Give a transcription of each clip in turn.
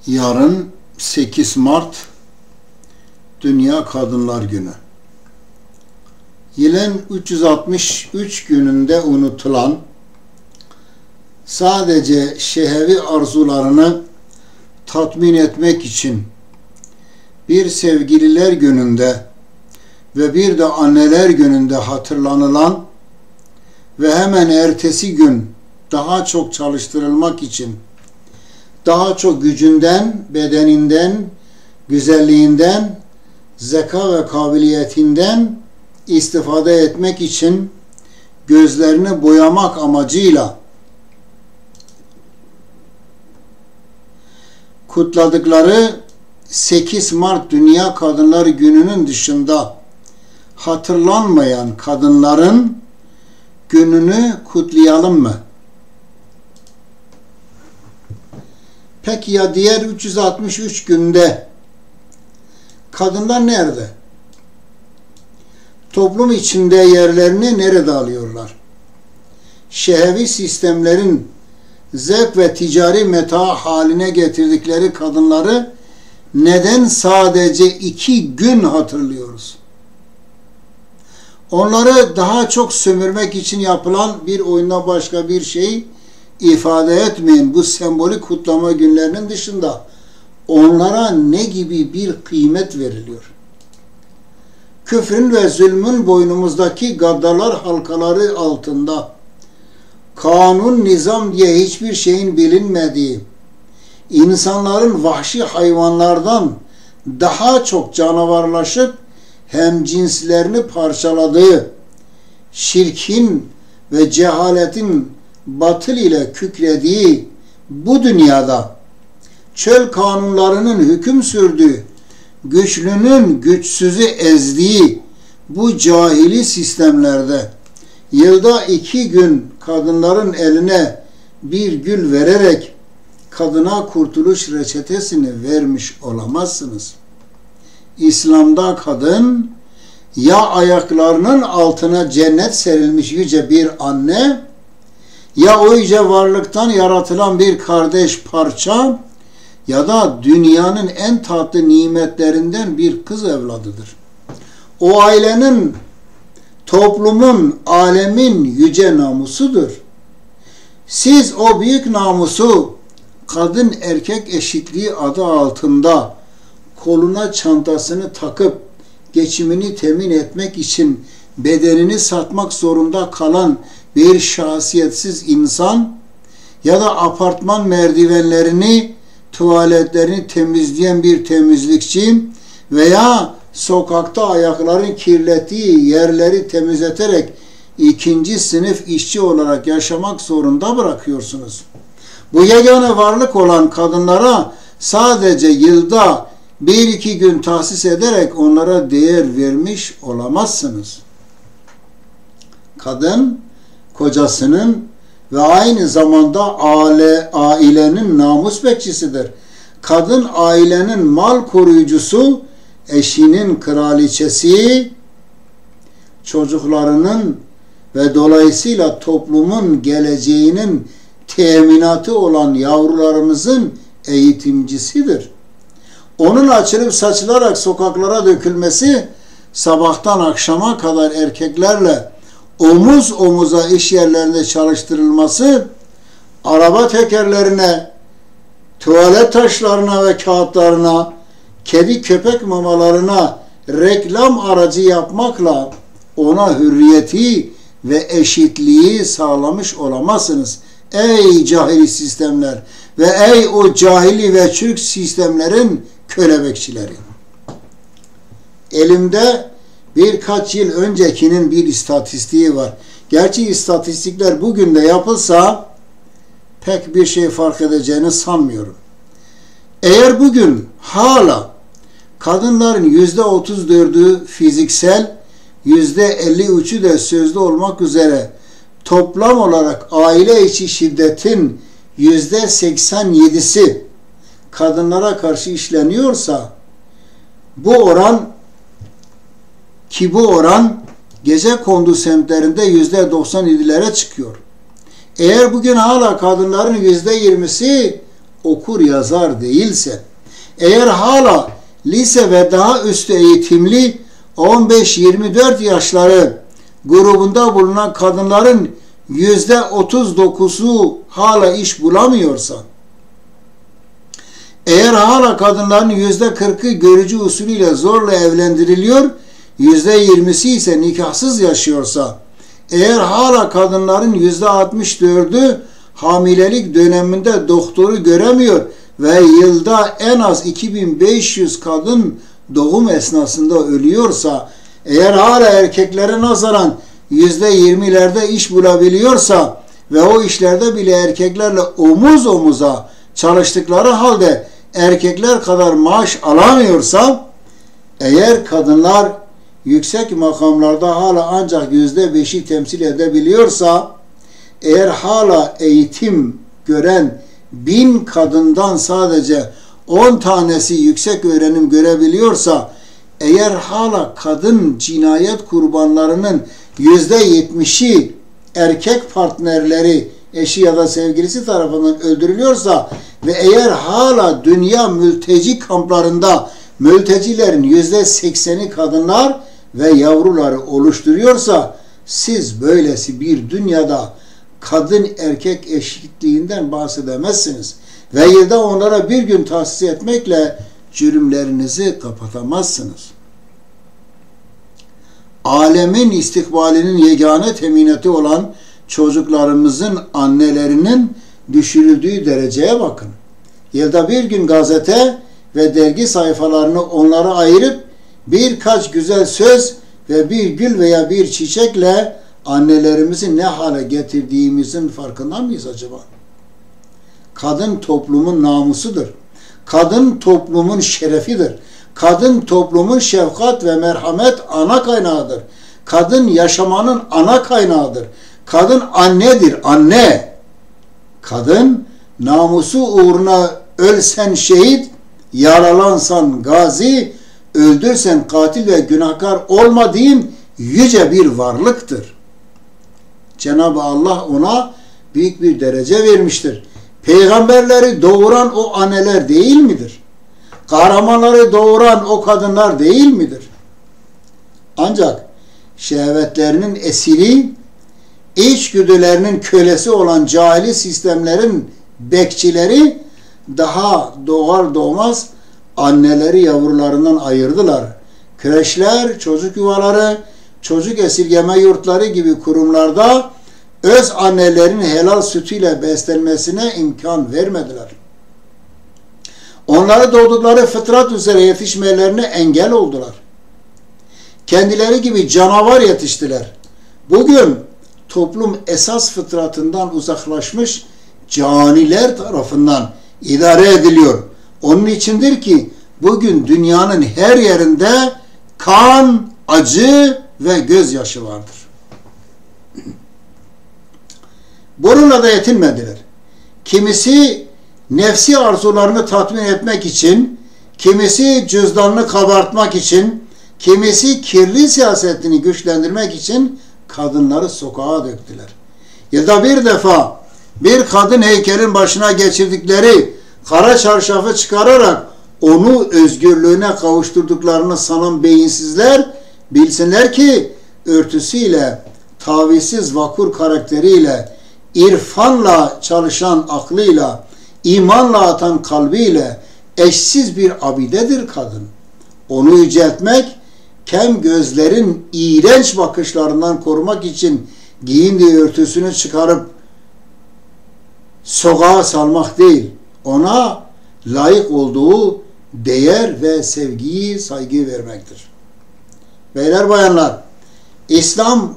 Yarın 8 Mart Dünya Kadınlar Günü. Yılın 363 gününde unutulan, sadece şehvi arzularını tatmin etmek için bir sevgililer gününde ve bir de anneler gününde hatırlanılan ve hemen ertesi gün daha çok çalıştırılmak için daha çok gücünden, bedeninden, güzelliğinden, zeka ve kabiliyetinden istifade etmek için gözlerini boyamak amacıyla kutladıkları 8 Mart Dünya Kadınlar Günü'nün dışında hatırlanmayan kadınların gününü kutlayalım mı? Peki ya diğer 363 günde kadınlar nerede? Toplum içinde yerlerini nerede alıyorlar? Şehvi sistemlerin zevk ve ticari meta haline getirdikleri kadınları neden sadece 2 gün hatırlıyoruz? Onları daha çok sömürmek için yapılan bir oyundan başka bir şey ifade etmeyen bu sembolik kutlama günlerinin dışında onlara ne gibi bir kıymet veriliyor? Küfrün ve zulmün boynumuzdaki gaddalar halkaları altında kanun, nizam diye hiçbir şeyin bilinmediği, insanların vahşi hayvanlardan daha çok canavarlaşıp hem cinslerini parçaladığı, şirkin ve cehaletin batıl ile kükrediği bu dünyada çöl kanunlarının hüküm sürdüğü, güçlünün güçsüzü ezdiği bu cahili sistemlerde yılda 2 gün kadınların eline bir gül vererek kadına kurtuluş reçetesini vermiş olamazsınız. İslam'da kadın ya ayaklarının altına cennet serilmiş yüce bir anne, ya o yüce varlıktan yaratılan bir kardeş parça ya da dünyanın en tatlı nimetlerinden bir kız evladıdır. O ailenin, toplumun, alemin yüce namusudur. Siz o büyük namusu kadın erkek eşitliği adı altında koluna çantasını takıp geçimini temin etmek için bedenini satmak zorunda kalan bir şahsiyetsiz insan ya da apartman merdivenlerini, tuvaletlerini temizleyen bir temizlikçi veya sokakta ayakların kirlettiği yerleri temizleterek 2. sınıf işçi olarak yaşamak zorunda bırakıyorsunuz. Bu yegane varlık olan kadınlara sadece yılda 1-2 gün tahsis ederek onlara değer vermiş olamazsınız. Kadın, kocasının ve aynı zamanda ailenin namus bekçisidir. Kadın ailenin mal koruyucusu, eşinin kraliçesi, çocuklarının ve dolayısıyla toplumun geleceğinin teminatı olan yavrularımızın eğitimcisidir. Onun açılıp saçılarak sokaklara dökülmesi, sabahtan akşama kadar erkeklerle omuz omuza iş yerlerinde çalıştırılması, araba tekerlerine, tuvalet taşlarına ve kağıtlarına, kedi köpek mamalarına reklam aracı yapmakla ona hürriyeti ve eşitliği sağlamış olamazsınız. Ey cahili sistemler ve ey o cahili ve çürük sistemlerin kölebekçileri. Elimde birkaç yıl öncekinin bir istatistiği var. Gerçi istatistikler bugün de yapılsa pek bir şey fark edeceğini sanmıyorum. Eğer bugün hala kadınların %34'ü fiziksel, %53'ü de sözlü olmak üzere toplam olarak aile içi şiddetin %87'si kadınlara karşı işleniyorsa, bu oran gecekondu semtlerinde %97'lere çıkıyor. Eğer bugün hala kadınların %20'si okur yazar değilse, eğer hala lise ve daha üstü eğitimli 15-24 yaşları grubunda bulunan kadınların %39'u hala iş bulamıyorsa, eğer hala kadınların %40'ı görücü usulüyle zorla evlendiriliyor, %20'si ise nikahsız yaşıyorsa, eğer hala kadınların %64'ü hamilelik döneminde doktoru göremiyor ve yılda en az 2500 kadın doğum esnasında ölüyorsa, eğer hala erkeklere nazaran %20'lerde iş bulabiliyorsa ve o işlerde bile erkeklerle omuz omuza çalıştıkları halde erkekler kadar maaş alamıyorsa, eğer kadınlar yüksek makamlarda hala ancak %5'i temsil edebiliyorsa, eğer hala eğitim gören 1000 kadından sadece 10 tanesi yüksek öğrenim görebiliyorsa, eğer hala kadın cinayet kurbanlarının %70'i erkek partnerleri, eşi ya da sevgilisi tarafından öldürülüyorsa ve eğer hala dünya mülteci kamplarında mültecilerin %80'i kadınlar ve yavruları oluşturuyorsa, siz böylesi bir dünyada kadın erkek eşitliğinden bahsedemezsiniz ve yılda onlara bir gün tahsis etmekle cürümlerinizi kapatamazsınız. Alemin istikbalinin yegane teminatı olan çocuklarımızın annelerinin düşürüldüğü dereceye bakın. Yılda bir gün gazete ve dergi sayfalarını onlara ayırıp birkaç güzel söz ve bir gül veya bir çiçekle annelerimizi ne hale getirdiğimizin farkında mıyız acaba? Kadın toplumun namusudur. Kadın toplumun şerefidir. Kadın toplumun şefkat ve merhamet ana kaynağıdır. Kadın yaşamanın ana kaynağıdır. Kadın annedir, anne. Kadın namusu uğruna ölsen şehit, yaralansan gazi, öldürsen katil ve günahkar olmadığın yüce bir varlıktır. Cenab-ı Allah ona büyük bir derece vermiştir. Peygamberleri doğuran o anneler değil midir? Kahramanları doğuran o kadınlar değil midir? Ancak şehvetlerinin esiri, içgüdülerinin kölesi olan cahili sistemlerin bekçileri daha doğar doğmaz anneleri yavrularından ayırdılar. Kreşler, çocuk yuvaları, çocuk esirgeme yurtları gibi kurumlarda öz annelerin helal sütüyle beslenmesine imkan vermediler. Onları doğdukları fıtrat üzere yetişmelerine engel oldular. Kendileri gibi canavar yetiştiler. Bugün toplum esas fıtratından uzaklaşmış caniler tarafından idare ediliyor. Onun içindir ki bugün dünyanın her yerinde kan, acı ve gözyaşı vardır. Bununla da yetinmediler. Kimisi nefsi arzularını tatmin etmek için, kimisi cüzdanını kabartmak için, kimisi kirli siyasetini güçlendirmek için kadınları sokağa döktüler. Yılda bir defa bir kadın heykelin başına geçirdikleri kara çarşafı çıkararak onu özgürlüğüne kavuşturduklarını sanan beyinsizler bilsinler ki örtüsüyle, tavizsiz vakur karakteriyle, irfanla çalışan aklıyla, imanla atan kalbiyle eşsiz bir abidedir kadın. Onu yüceltmek, kem gözlerin iğrenç bakışlarından korumak için giyindiği örtüsünü çıkarıp sokağa salmak değil, ona layık olduğu değer ve sevgiyi, saygıyı vermektir. Beyler, bayanlar, İslam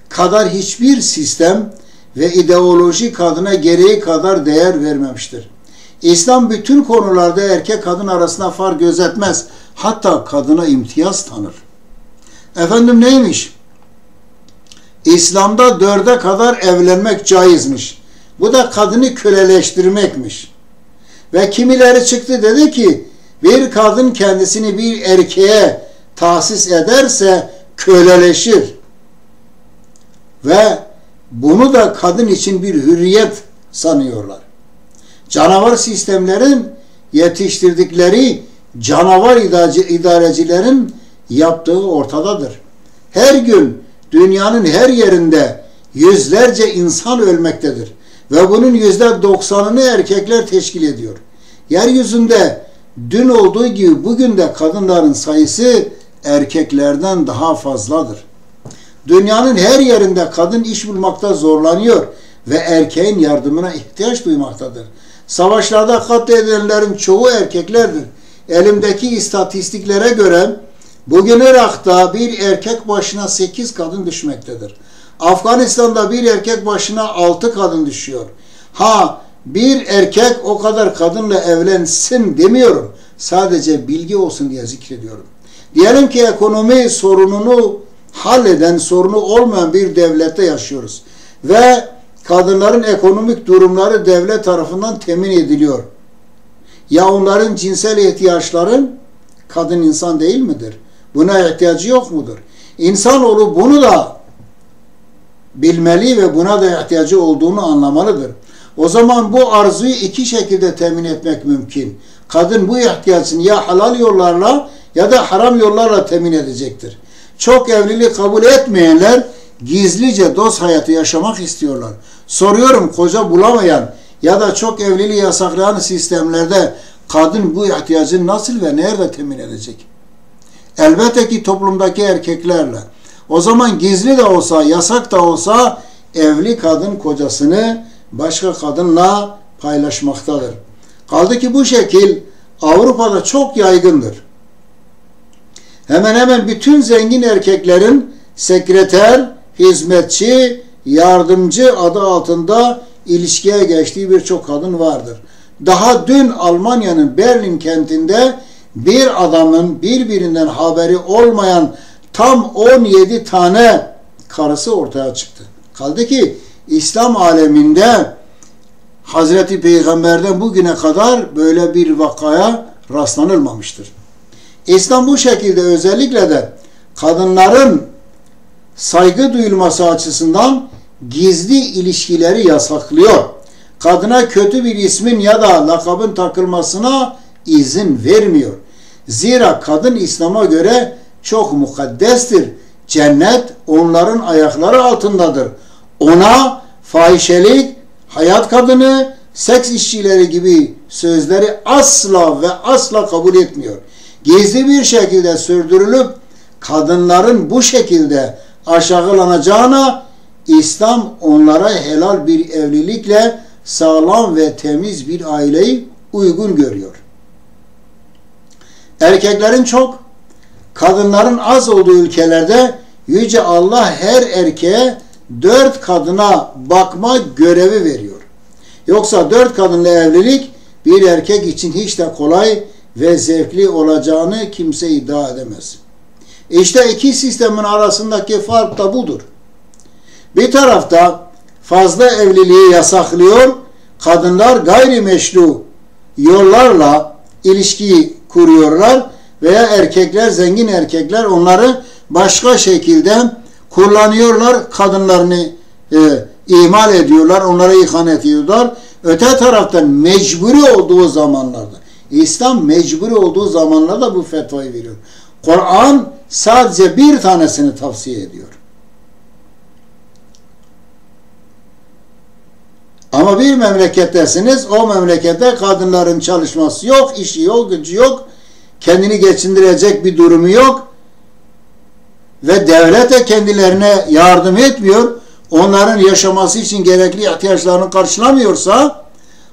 kadar hiçbir sistem ve ideoloji kadına gereği kadar değer vermemiştir. İslam bütün konularda erkek kadın arasında fark gözetmez. Hatta kadına imtiyaz tanır. Efendim neymiş? İslam'da 4'e kadar evlenmek caizmiş. Bu da kadını köleleştirmekmiş. Ve kimileri çıktı dedi ki bir kadın kendisini bir erkeğe tahsis ederse köleleşir. Ve bunu da kadın için bir hürriyet sanıyorlar. Canavar sistemlerin yetiştirdikleri canavar idarecilerin yaptığı ortadadır. Her gün dünyanın her yerinde yüzlerce insan ölmektedir. Ve bunun %90'ını erkekler teşkil ediyor. Yeryüzünde dün olduğu gibi bugün de kadınların sayısı erkeklerden daha fazladır. Dünyanın her yerinde kadın iş bulmakta zorlanıyor ve erkeğin yardımına ihtiyaç duymaktadır. Savaşlarda katledilenlerin çoğu erkeklerdir. Elimdeki istatistiklere göre bugün Irak'ta bir erkek başına 8 kadın düşmektedir. Afganistan'da bir erkek başına 6 kadın düşüyor. Bir erkek o kadar kadınla evlensin demiyorum. Sadece bilgi olsun diye zikrediyorum. Diyelim ki ekonomi sorununu halleden, sorunu olmayan bir devlette yaşıyoruz. Ve kadınların ekonomik durumları devlet tarafından temin ediliyor. Ya onların cinsel ihtiyaçları kadın insan değil midir? Buna ihtiyacı yok mudur? İnsanoğlu bunu da bilmeli ve buna da ihtiyacı olduğunu anlamalıdır. O zaman bu arzuyu iki şekilde temin etmek mümkün. Kadın bu ihtiyacını ya halal yollarla ya da haram yollarla temin edecektir. Çok evliliği kabul etmeyenler gizlice dost hayatı yaşamak istiyorlar. Soruyorum, koca bulamayan ya da çok evliliği yasaklayan sistemlerde kadın bu ihtiyacını nasıl ve nerede temin edecek? Elbette ki toplumdaki erkeklerle. O zaman gizli de olsa, yasak da olsa evli kadın kocasını başka kadınla paylaşmaktadır. Kaldı ki bu şekil Avrupa'da çok yaygındır. Hemen hemen bütün zengin erkeklerin sekreter, hizmetçi, yardımcı adı altında ilişkiye geçtiği birçok kadın vardır. Daha dün Almanya'nın Berlin kentinde bir adamın birbirinden haberi olmayan tam 17 tane karısı ortaya çıktı. Kaldı ki İslam aleminde Hazreti Peygamber'den bugüne kadar böyle bir vakaya rastlanılmamıştır. İslam bu şekilde özellikle de kadınların saygı duyulması açısından gizli ilişkileri yasaklıyor. Kadına kötü bir ismin ya da lakabın takılmasına izin vermiyor. Zira kadın İslam'a göre çok mukaddestir. Cennet onların ayakları altındadır. Ona fahişelik, hayat kadını, seks işçileri gibi sözleri asla ve asla kabul etmiyor. Gizli bir şekilde sürdürülüp kadınların bu şekilde aşağılanacağına İslam onlara helal bir evlilikle sağlam ve temiz bir aileyi uygun görüyor. Erkeklerin çok, kadınların az olduğu ülkelerde Yüce Allah her erkeğe 4 kadına bakma görevi veriyor. Yoksa 4 kadınla evlilik bir erkek için hiç de kolay ve zevkli olacağını kimse iddia edemez. İşte iki sistemin arasındaki fark da budur. Bir tarafta fazla evliliği yasaklıyor, kadınlar gayrimeşru yollarla ilişkiyi kuruyorlar veya erkekler, zengin erkekler onları başka şekilde kullanıyorlar, kadınlarını ihmal ediyorlar, onlara ihanet ediyorlar. Öte taraftan mecburi olduğu zamanlarda, İslam mecburi olduğu zamanlarda bu fetvayı veriyor. Kur'an sadece bir tanesini tavsiye ediyor. Ama bir memlekettesiniz, o memlekette kadınların çalışması yok, işi yok, gücü yok, kendini geçindirecek bir durumu yok ve devlet de kendilerine yardım etmiyor, onların yaşaması için gerekli ihtiyaçlarını karşılamıyorsa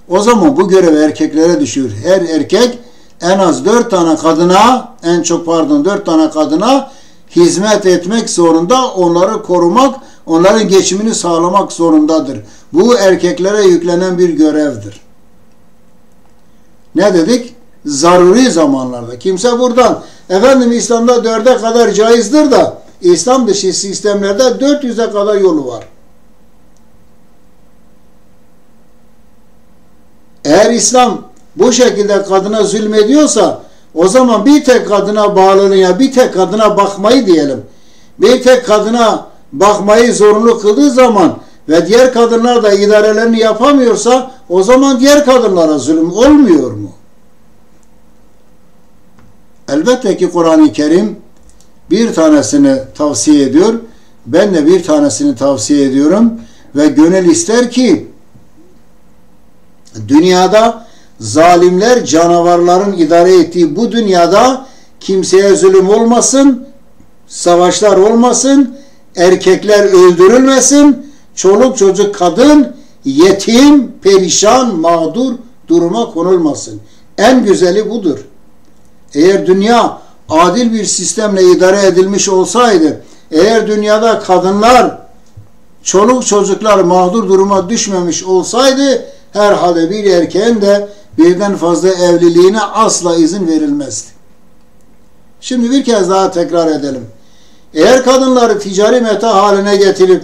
o zaman bu görev erkeklere düşüyor. Her erkek en az 4 tane kadına, 4 tane kadına hizmet etmek zorunda, onları korumak, onların geçimini sağlamak zorundadır. Bu erkeklere yüklenen bir görevdir. Ne dedik? Zaruri zamanlarda. Kimse buradan, İslam'da 4'e kadar caizdir da, İslam dışı sistemlerde 400'e kadar yolu var. Eğer İslam bu şekilde kadına zulmediyorsa, o zaman bir tek kadına bağlılığa, bir tek kadına bakmayı diyelim, bir tek kadına bakmayı zorunlu kıldığı zaman ve diğer kadınlar da idarelerini yapamıyorsa o zaman diğer kadınlara zulüm olmuyor mu? Elbette ki Kur'an-ı Kerim bir tanesini tavsiye ediyor. Ben de bir tanesini tavsiye ediyorum ve gönül ister ki dünyada zalimler, canavarların idare ettiği bu dünyada kimseye zulüm olmasın, savaşlar olmasın, erkekler öldürülmesin, çoluk çocuk, kadın, yetim, perişan, mağdur duruma konulmasın. En güzeli budur. Eğer dünya adil bir sistemle idare edilmiş olsaydı, eğer dünyada kadınlar, çoluk çocuklar mağdur duruma düşmemiş olsaydı, herhalde bir erkeğin de birden fazla evliliğine asla izin verilmezdi. Şimdi bir kez daha tekrar edelim. Eğer kadınları ticari meta haline getirip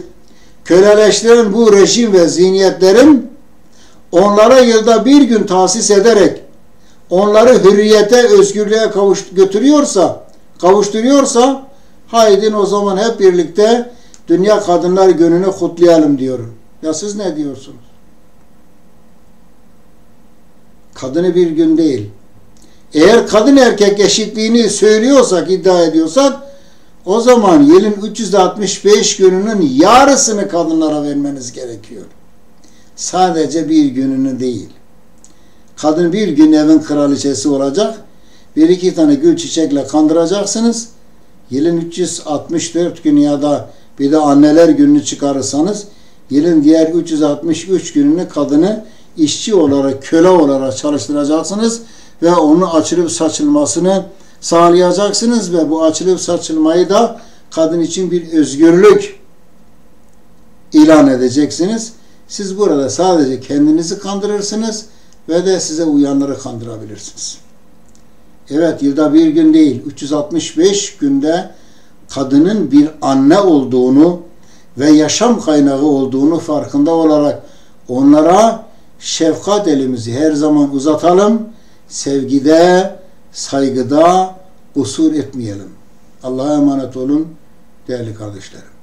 köleleştiren bu rejim ve zihniyetlerin onlara yılda bir gün tahsis ederek onları hürriyete, özgürlüğe kavuşturuyorsa haydin o zaman hep birlikte Dünya Kadınlar Günü'nü kutlayalım diyorum. Ya siz ne diyorsunuz? Kadını bir gün değil. Eğer kadın erkek eşitliğini söylüyorsak, iddia ediyorsak o zaman yılın 365 gününün yarısını kadınlara vermeniz gerekiyor. Sadece bir gününü değil. Kadın bir gün evin kraliçesi olacak. Bir iki tane gül çiçekle kandıracaksınız. Yılın 364 günü ya da bir de anneler gününü çıkarırsanız yılın diğer 363 gününü kadını işçi olarak, köle olarak çalıştıracaksınız ve onun açılıp saçılmasını sağlayacaksınız ve bu açılıp saçılmayı da kadın için bir özgürlük ilan edeceksiniz. Siz burada sadece kendinizi kandırırsınız ve de size uyanları kandırabilirsiniz. Evet, yılda bir gün değil, 365 günde kadının bir anne olduğunu ve yaşam kaynağı olduğunu farkında olarak onlara şefkat elimizi her zaman uzatalım. Sevgide, saygıda kusur etmeyelim. Allah'a emanet olun değerli kardeşlerim.